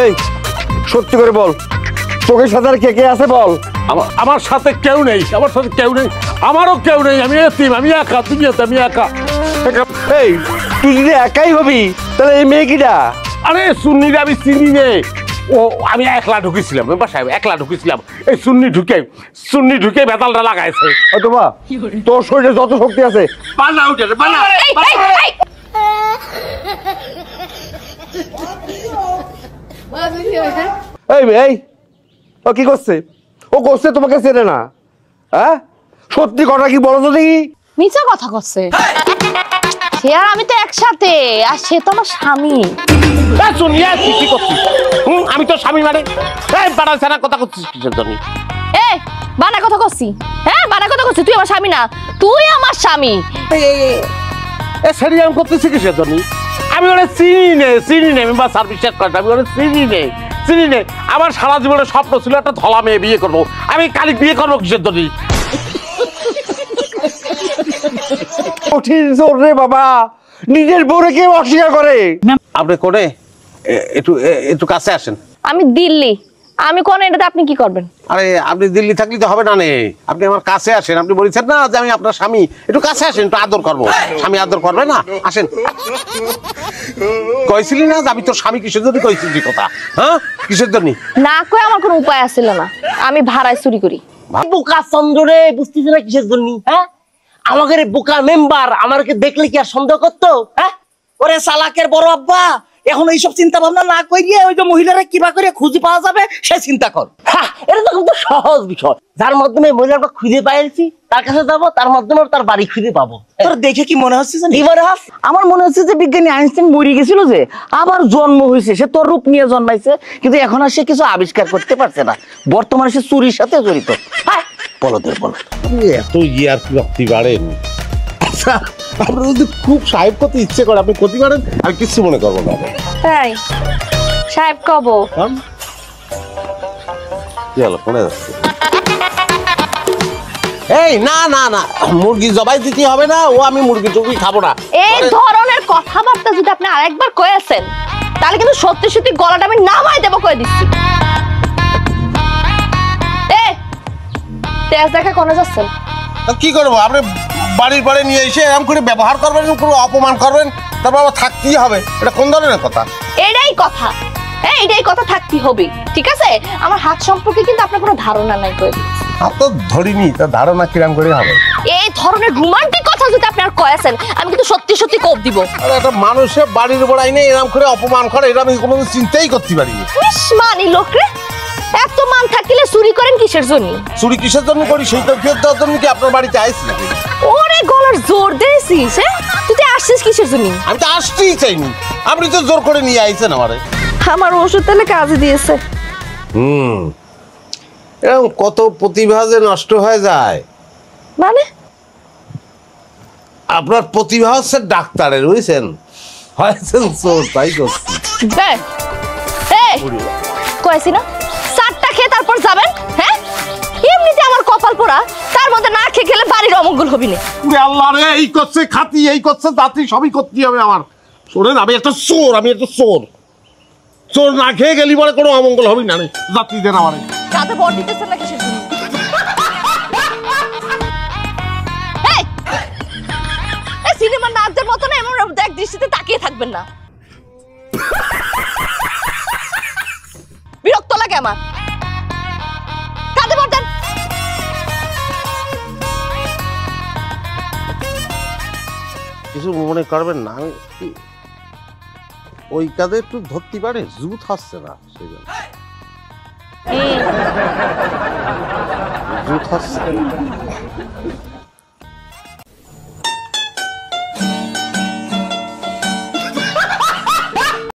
এই সত্যি করে বল, তোকে সাথে আর কে কে আছে বল। আমার সাথে কেউ নেই, আমার সাথে কেউ নেই, আমারও কেউ নেই, আমি এতিম, আমি একা, তুমি আমি একা। এই তুই যদি একাই হবি তাহলে এই মেয়ে কিটা? আরে সুন্নির আমি চিনি নে, ও আমি একলা ঢুকেছিলাম বাসায়, একলা ঢুকেছিলাম, এই সুন্নি ঢুকে বেতালটা লাগাইছে। অথবা তোর শরীরে যত শক্তি আছে পালা উঠে পালা। এই মেয়ে, এই ও কি করছে? ও করছে তোমাকে চেনে না? হ্যাঁ সত্যি কথা কি বলো তো দেখি। মিছা কথা করছে, সে আর আমি তো একসাথে, আর সে তো আমার স্বামী। কি করছিস? আমি তো স্বামী মানে বাড়া ছাড়া কথা করছিস কিসের জন্য? বানা কথা করছি? হ্যাঁ বানা কথা করছি, তুই আমার স্বামী না, তুই আমার স্বামী। সেরিয়াম করতেছি কিসের জন্য? আমি ওরা চিনি নে আমি বা সার্ভিস করতে, আমি ওরা চিনি নে। আমার সারা জীবনের স্বপ্ন ছিল একটা ধলা মেয়ে বিয়ে করবো, আমি কালি বিয়ে করবো কিসের জন্য? কঠিন জোর রে বাবা, নিজের বউরে কেউ অস্বীকার করে? আপনি কোনে একটু কাছে আসেন। আমি দিল্লি, আমি কোন এটাতে আপনি কি করবেন? আরে আপনি দিল্লি থাকলে তো হবে না নে, আপনি আমার কাছে আসেন। আপনি বলেছেন না যে আমি আপনার স্বামী, একটু কাছে আসেন, একটু আদর করবো। স্বামী আদর করবে না? আসেন। কইছিলি না যে আমি তোর স্বামী, কিসের জন্য কইছিলি কথা? হ্যাঁ কিসের জন্য? না কই আমার কোনো উপায় আছিল না, আমি ভাড়ায় চুরি করি। বোকা চন্দ্রে, বুঝতেছি না কিসের জন্য। হ্যাঁ আমাদের বোকা মেম্বার আমাকে দেখলে কি আর সন্দেহ করতো? হ্যাঁ ওরে চালাকের বড় আব্বা, এখন এইসব চিন্তা ভাবনা না করিয়ে ওই যে মহিলারা কিবা করে খুঁজে পাওয়া যাবে সে চিন্তা কর। হ্যাঁ এটা তো কিন্তু সহজ বিষয়, যার মাধ্যমে মহিলাটা খুঁজে পাইছি তার কাছে যাবো, তার মাধ্যমে তার বাড়ি খুঁজে পাবো। তোর দেখে কি মনে হচ্ছে? আমার মনে হচ্ছে যে বিজ্ঞানী আইনস্টাইন মরে গেছিল, যে আবার জন্ম হয়েছে, সে তোর রূপ নিয়ে জন্মাইছে, কিন্তু এখন আর সে কিছু আবিষ্কার করতে পারছে না, বর্তমানে সে চুরির সাথে জড়িত। হ্যাঁ বলো এত ইয়ার কি রক্তি বাড়েন? আচ্ছা আপনার যদি খুব সাহেব করতে ইচ্ছে করে আপনি ক্ষতি পারেন, আমি কিছু মনে করবো না। তাই সাহেব কব কি হলো ফোনে যাচ্ছে? এই না না না, মুরগি জবাই দিতে হবে না, ও আমি মুরগি টুরগি খাবো না। এই ধরনের কথাবার্তা যদি আপনি আরেকবার কয়েছেন তাহলে কিন্তু সত্যি সত্যি গলাটা আমি নামাই দেবো, কয়ে দিচ্ছি। তেজ দেখা কোনে যাচ্ছেন? কি করবো? আপনি বাড়ির পরে নিয়ে এসে এরকম করে ব্যবহার করবেন, পুরো অপমান করবেন, তারপর আবার থাকতেই হবে, এটা কোন ধরনের কথা? এটাই কথা, এইটাই কথা, থাকতে হবে। ঠিক আছে, আমার হাত সম্পর্কে কিন্তু আপনার কোনো ধারণা নাই, কয়ে দিচ্ছি। হাত তো ধরিনি, তা ধারণা কিরাম করে হবে? এই ধরনের রোমান্টিক কথা যদি আপনি আর কয়েছেন আমি কিন্তু সত্যি সত্যি কোপ দিব। আরে একটা মানুষের বাড়ির উপর আইনে এরকম করে অপমান করে, এটা আমি কোনো চিন্তাই করতে পারিনি। মানি লোক রে, এত মান থাকলে চুরি করেন কিসের জন্য? চুরি কিসের জন্য করি সেই তো ফেরত দেওয়ার জন্য কি আপনার বাড়িতে আইছি নাকি? ওরে গলার জোর দিয়েছিস, তুই তো আসছিস কিসের জন্য? আমি তো আসতেই চাইনি, আপনি তো জোর করে নিয়ে আইছেন আমারে। আমার ওষুধ তাহলে কাজে দিয়েছে। এরকম কত প্রতিভা যে নষ্ট হয়ে যায়। মানে আপনার প্রতিভা হচ্ছে ডাক্তারের, বুঝছেন, হয়েছেন চোর, তাই করছি। কয়েছি না চারটা খেয়ে তারপর যাবেন? হ্যাঁ এমনিতে আমার কপাল পোড়া, তার মধ্যে না খেয়ে খেলে বাড়ির অমঙ্গল হবি না। আল্লাহ রে, এই করছে খাতি, এই করছে জাতি, সবই করতে হবে আমার। শোনেন আমি একটা চোর, চোর না খেয়ে গেলি পরে কোনো অমঙ্গল হবি না, জাতি দেন আমার। রাতে বর দিতেছেন না কিসের জন্য? সিনেমার নাচদের মতো না এমন এক দৃষ্টিতে তাকিয়ে থাকবেন না, বিরক্ত লাগে আমার। কাঁদে বর দেন। কিছু মনে করবেন না, আমি ওই কাজে একটু ধরতে পারে, জুত হচ্ছে না, সেই জন্য জুত হচ্ছে।